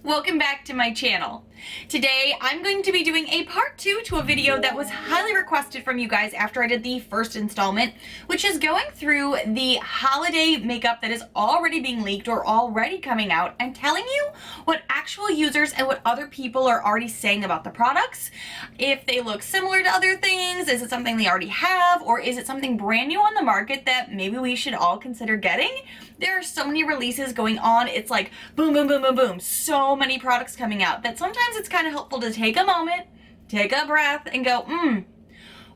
Welcome back to my channel. Today I'm going to be doing a part 2 to a video that was highly requested from you guys after I did the first installment, which is going through the holiday makeup that is already being leaked or already coming out and telling you what actual users and what other people are already saying about the products. If they look similar to other things, is it something they already have, or is it something brand new on the market that maybe we should all consider getting? There are so many releases going on. It's like boom, boom, boom, boom, boom. So many products coming out that sometimes it's kind of helpful to take a moment, take a breath, and go,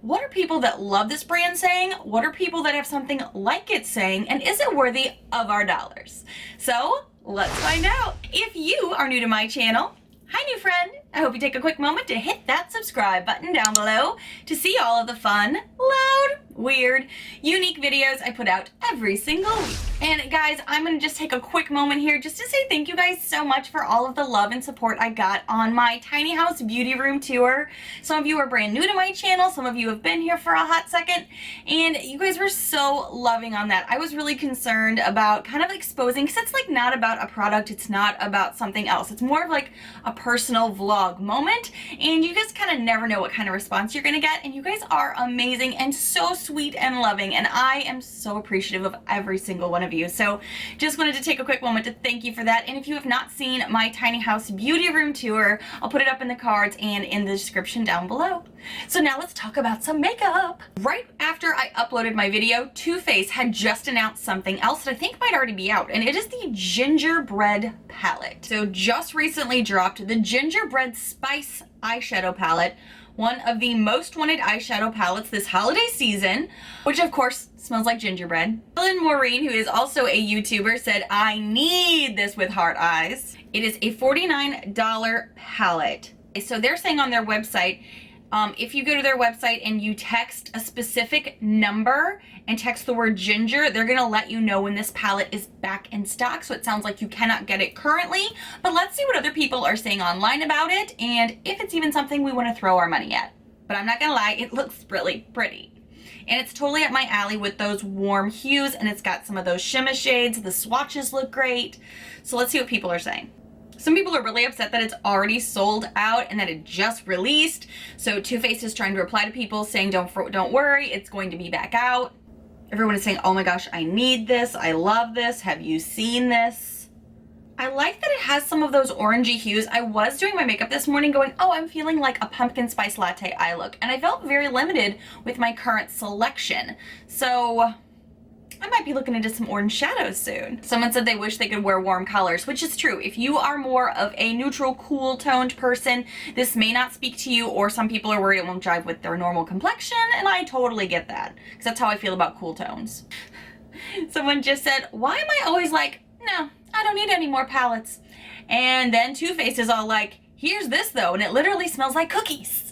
what are people that love this brand saying? What are people that have something like it saying? And is it worthy of our dollars? So let's find out. If you are new to my channel, hi new friend. I hope you take a quick moment to hit that subscribe button down below to see all of the fun, loud, weird, unique videos I put out every single week. And guys, I'm gonna just take a quick moment here just to say thank you guys so much for all of the love and support I got on my tiny house beauty room tour. Some of you are brand new to my channel, some of you have been here for a hot second, and you guys were so loving on that. I was really concerned about kind of exposing, because it's like not about a product, it's not about something else. It's more of like a personal vlog moment, and you just kind of never know what kind of response you're gonna get, and you guys are amazing and so sweet and loving, and I am so appreciative of every single one of you. So just wanted to take a quick moment to thank you for that. And if you have not seen my tiny house beauty room tour, I'll put it up in the cards and in the description down below. So now let's talk about some makeup. Right after I uploaded my video, Too Faced had just announced something else that I think might already be out, and it is the Gingerbread palette. So just recently dropped the Gingerbread Spice eyeshadow palette, one of the most wanted eyeshadow palettes this holiday season, which of course smells like gingerbread. Ellen Maureen, who is also a YouTuber, said, I need this with heart eyes. It is a $49 palette. So they're saying on their website, if you go to their website and you text a specific number and text the word ginger, they're gonna let you know when this palette is back in stock. So it sounds like you cannot get it currently, but let's see what other people are saying online about it and if it's even something we wanna throw our money at. But I'm not gonna lie, it looks really pretty. And it's totally up my alley with those warm hues, and it's got some of those shimmer shades. The swatches look great. So let's see what people are saying. Some people are really upset that it's already sold out and that it just released. So Too Faced is trying to reply to people saying, don't worry, it's going to be back out. Everyone is saying, oh my gosh, I need this. I love this. Have you seen this? I like that it has some of those orangey hues. I was doing my makeup this morning going, oh, I'm feeling like a pumpkin spice latte eye look. And I felt very limited with my current selection. So I might be looking into some orange shadows soon. Someone said they wish they could wear warm colors, which is true. If you are more of a neutral, cool toned person, this may not speak to you, or some people are worried it won't jive with their normal complexion, and I totally get that, because that's how I feel about cool tones. Someone just said, why am I always like, no, I don't need any more palettes? And then Too Faced is all like, here's this though, and it literally smells like cookies.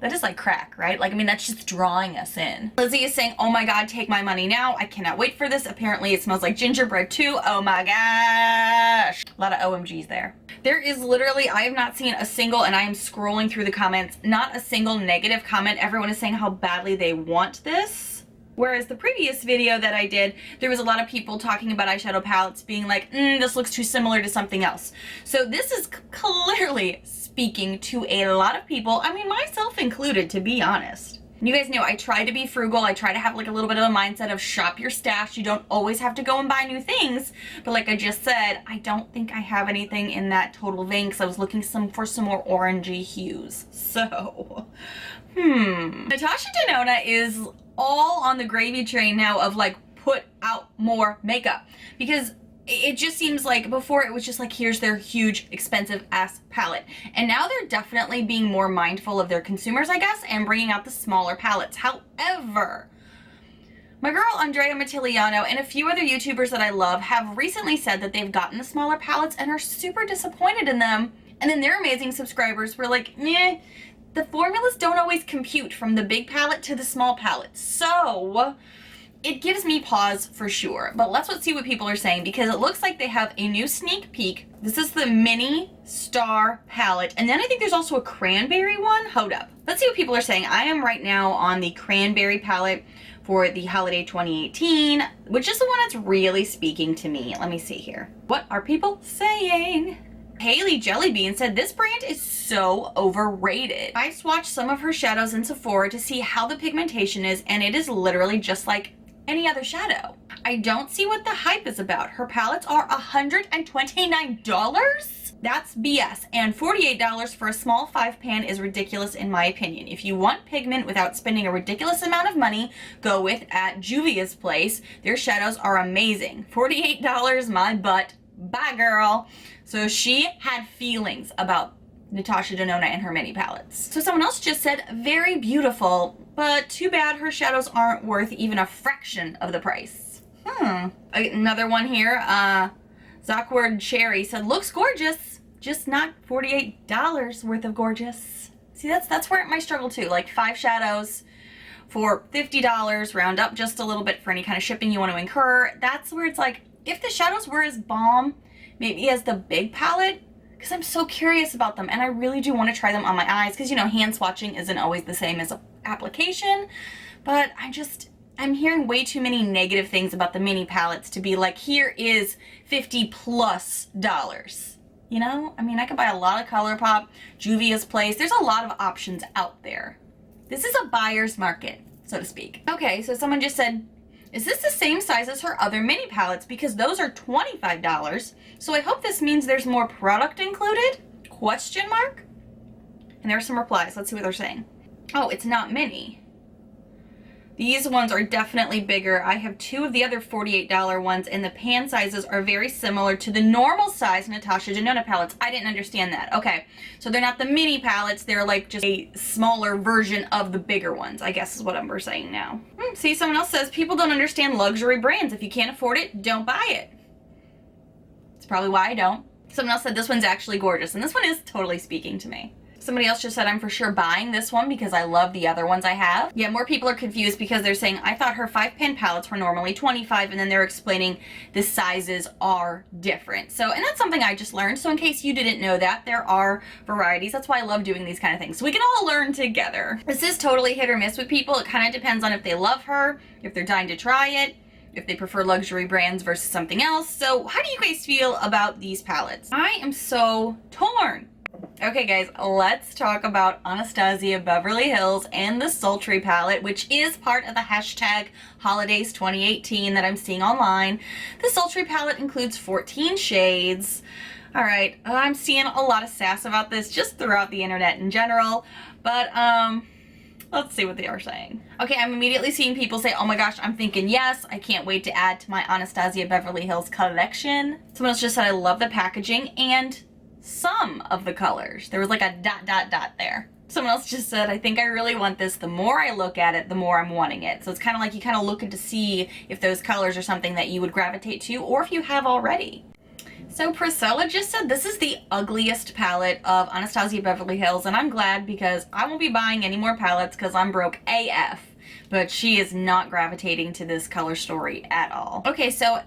That is like crack, right? Like, I mean, that's just drawing us in. Lizzie is saying, oh my God, take my money now. I cannot wait for this. Apparently it smells like gingerbread too. Oh my gosh. A lot of OMGs there. There is literally, I have not seen a single, and I am scrolling through the comments, not a single negative comment. Everyone is saying how badly they want this. Whereas the previous video that I did, there was a lot of people talking about eyeshadow palettes being like, this looks too similar to something else. So this is clearly speaking to a lot of people, I mean myself included, to be honest. And you guys know I try to be frugal. I try to have like a little bit of a mindset of shop your stash. You don't always have to go and buy new things, but like I just said, I don't think I have anything in that total vein because I was looking for some more orangey hues. So Natasha Denona is all on the gravy train now of like, put out more makeup, because it just seems like before it was just like, here's their huge expensive ass palette, and now they're definitely being more mindful of their consumers, I guess, and bringing out the smaller palettes. However, my girl Andrea Mattiliano and a few other YouTubers that I love have recently said that they've gotten the smaller palettes and are super disappointed in them, and then their amazing subscribers were like, meh, the formulas don't always compute from the big palette to the small palette. So it gives me pause for sure, but let's see what people are saying, because it looks like they have a new sneak peek. This is the mini star palette, and then I think there's also a cranberry one. Hold up, let's see what people are saying. I am right now on the cranberry palette for the holiday 2018, which is the one that's really speaking to me. Let me see here. What are people saying? Haley Jellybean said this brand is so overrated. I swatched some of her shadows in Sephora to see how the pigmentation is, and it is literally just like any other shadow. I don't see what the hype is about. Her palettes are $129? That's BS, and $48 for a small 5-pan is ridiculous in my opinion. If you want pigment without spending a ridiculous amount of money, go with at Juvia's Place. Their shadows are amazing. $48, my butt. Bye, girl. So she had feelings about Natasha Denona and her mini palettes. So someone else just said, very beautiful, but too bad her shadows aren't worth even a fraction of the price. Another one here, Zawkward Cherry said, looks gorgeous, just not $48 worth of gorgeous. See, that's where it might struggle too. Like 5 shadows for $50, round up just a little bit for any kind of shipping you want to incur. That's where it's like, if the shadows were as bomb, maybe as the big palette, because I'm so curious about them and I really do want to try them on my eyes, because you know, hand swatching isn't always the same as an application, but I'm hearing way too many negative things about the mini palettes to be like, here is $50+. You know? I mean, I could buy a lot of ColourPop, Juvia's Place. There's a lot of options out there. This is a buyer's market, so to speak. Okay, so someone just said, is this the same size as her other mini palettes? Because those are $25. So I hope this means there's more product included? Question mark? And there's some replies. Let's see what they're saying. Oh, it's not mini. These ones are definitely bigger. I have 2 of the other $48 ones, and the pan sizes are very similar to the normal size Natasha Denona palettes. I didn't understand that. Okay, so they're not the mini palettes. They're like just a smaller version of the bigger ones, I guess is what we're saying now. See, someone else says, people don't understand luxury brands. If you can't afford it, don't buy it. It's probably why I don't. Someone else said this one's actually gorgeous, and this one is totally speaking to me. Somebody else just said, I'm for sure buying this one because I love the other ones I have. Yeah, more people are confused because they're saying, I thought her 5-pan palettes were normally $25, and then they're explaining the sizes are different. So, and that's something I just learned. So in case you didn't know that, there are varieties. That's why I love doing these kind of things. So we can all learn together. This is totally hit or miss with people. It kind of depends on if they love her, if they're dying to try it, if they prefer luxury brands versus something else. So how do you guys feel about these palettes? I am so torn. Okay guys, let's talk about Anastasia Beverly Hills and the Sultry palette, which is part of the hashtag Holidays 2018 that I'm seeing online. The Sultry palette includes 14 shades. Alright, I'm seeing a lot of sass about this just throughout the internet in general, but let's see what they are saying. Okay, I'm immediately seeing people say, oh my gosh, I'm thinking yes, I can't wait to add to my Anastasia Beverly Hills collection. Someone else just said, I love the packaging and some of the colors. There was like a ... there. Someone else just said, I think I really want this. The more I look at it, the more I'm wanting it. So it's kind of like you kind of looking to see if those colors are something that you would gravitate to or if you have already. So Priscilla just said this is the ugliest palette of Anastasia Beverly Hills, and I'm glad because I won't be buying any more palettes because I'm broke AF. But she is not gravitating to this color story at all. Okay, so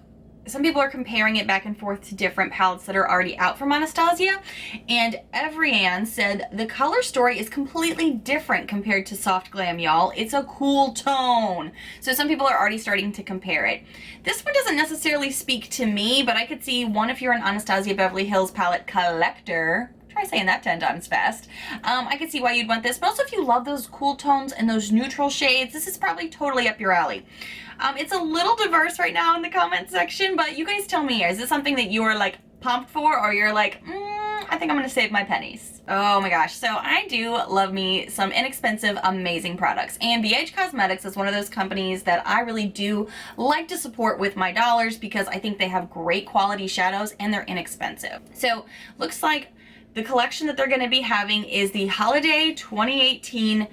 some people are comparing it back and forth to different palettes that are already out from Anastasia, and Everyanne said the color story is completely different compared to Soft Glam, y'all. It's a cool tone. So some people are already starting to compare it. This one doesn't necessarily speak to me, but I could see one if you're an Anastasia Beverly Hills palette collector. Try saying that 10 times fast. I could see why you'd want this, but also if you love those cool tones and those neutral shades, this is probably totally up your alley. It's a little diverse right now in the comment section, but you guys tell me, is this something that you are like pumped for, or you're like, I think I'm gonna save my pennies? Oh my gosh, so I do love me some inexpensive, amazing products, and BH Cosmetics is one of those companies that I really do like to support with my dollars because I think they have great quality shadows and they're inexpensive. So looks like the collection that they're going to be having is the Holiday 2018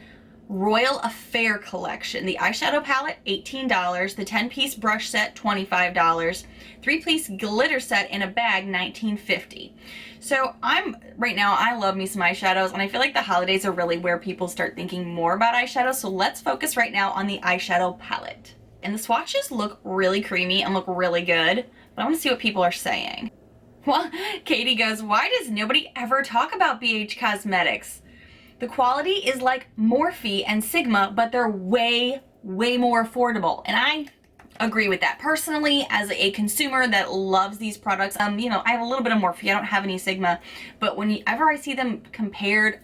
Royal Affair collection. The eyeshadow palette, $18. The 10-piece brush set, $25. 3-piece glitter set in a bag, $19.50. So right now, I love me some eyeshadows, and I feel like the holidays are really where people start thinking more about eyeshadows. So let's focus right now on the eyeshadow palette. And the swatches look really creamy and look really good, but I want to see what people are saying. Well, Katie goes, why does nobody ever talk about BH Cosmetics? The quality is like Morphe and Sigma, but they're way, way more affordable. And agree with that. Personally, as a consumer that loves these products, you know, I have a little bit of Morphe. I don't have any Sigma, but whenever I see them compared,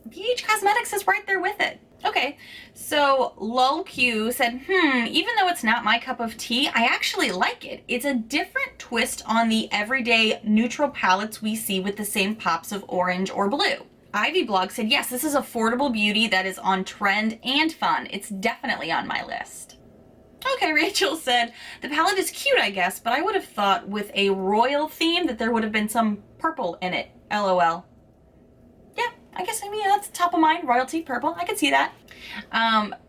BH Cosmetics is right there with it. Okay, so LolQ said, even though it's not my cup of tea, I actually like it. It's a different twist on the everyday neutral palettes we see with the same pops of orange or blue. Ivy Blog said, yes, this is affordable beauty that is on trend and fun. It's definitely on my list. Okay, Rachel said, the palette is cute, I guess, but I would have thought with a royal theme that there would have been some purple in it. LOL. Yeah, I guess, I mean, that's top of mind, royalty, purple. I could see that.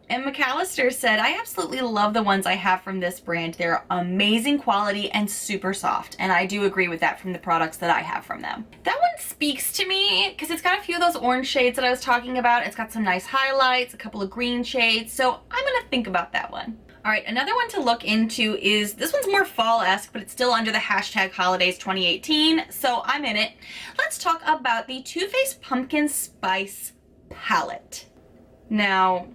And McAllister said, I absolutely love the ones I have from this brand. They're amazing quality and super soft. And I do agree with that from the products that I have from them. That one speaks to me because it's got a few of those orange shades that I was talking about. It's got some nice highlights, a couple of green shades. So I'm going to think about that one. All right, another one to look into is, this one's more fall-esque, but it's still under the hashtag holidays 2018, so I'm in it. Let's talk about the Too Faced Pumpkin Spice palette. Now,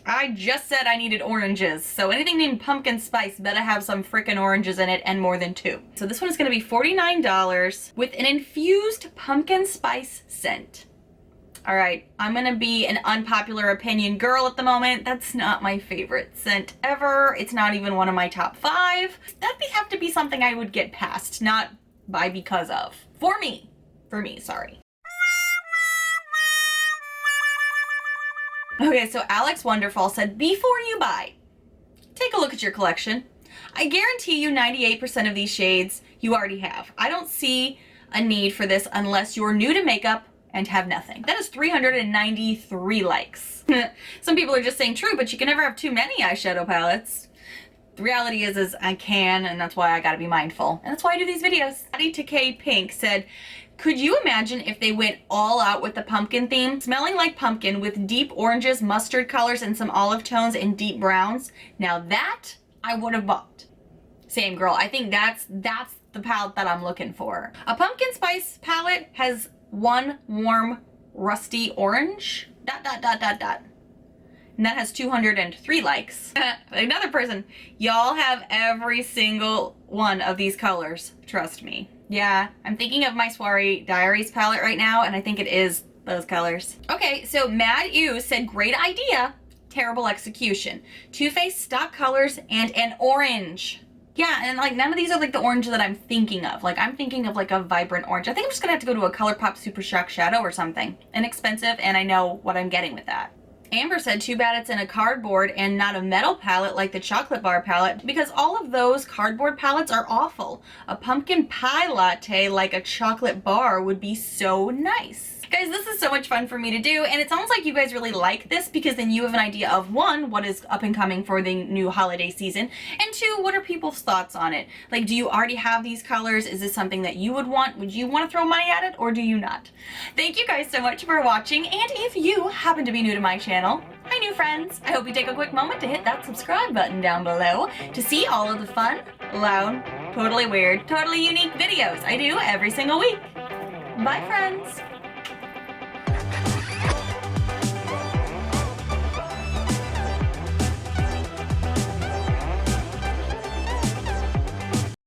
I just said I needed oranges, so anything named pumpkin spice better have some frickin' oranges in it and more than 2. So this one is gonna be $49 with an infused pumpkin spice scent. All right, I'm gonna be an unpopular opinion girl at the moment. That's not my favorite scent ever. It's not even one of my top 5. That'd have to be something I would get past, not by because of. For me, sorry. Okay, so Alex Wonderful said, before you buy, take a look at your collection. I guarantee you 98% of these shades you already have. I don't see a need for this unless you're new to makeup and have nothing. That is 393 likes. Some people are just saying true, but you can never have too many eyeshadow palettes. The reality is I can, and that's why I gotta be mindful. And that's why I do these videos. Addie Takei Pink said, could you imagine if they went all out with the pumpkin theme? Smelling like pumpkin with deep oranges, mustard colors, and some olive tones and deep browns. Now that I would have bought. Same girl, I think that's the palette that I'm looking for. A pumpkin spice palette has one warm rusty orange, ... And that has 203 likes. Another person, y'all have every single one of these colors, trust me. Yeah, I'm thinking of my Soiree Diaries palette right now, and I think it is those colors. Okay, so Mad Ew said, great idea, terrible execution. Too Faced stock colors and an orange. Yeah, and like none of these are like the orange that I'm thinking of. Like I'm thinking of like a vibrant orange. I think I'm just gonna have to go to a ColourPop Super Shock Shadow or something. Inexpensive, and I know what I'm getting with that. Amber said, too bad it's in a cardboard and not a metal palette like the chocolate bar palette, because all of those cardboard palettes are awful. A pumpkin pie latte like a chocolate bar would be so nice. Guys, this is so much fun for me to do, and it sounds like you guys really like this because then you have an idea of 1, what is up and coming for the new holiday season, and 2, what are people's thoughts on it? Like, do you already have these colors? Is this something that you would want? Would you want to throw money at it, or do you not? Thank you guys so much for watching, and if you happen to be new to my channel, hi new friends, I hope you take a quick moment to hit that subscribe button down below to see all of the fun, loud, totally weird, totally unique videos I do every single week. Bye friends!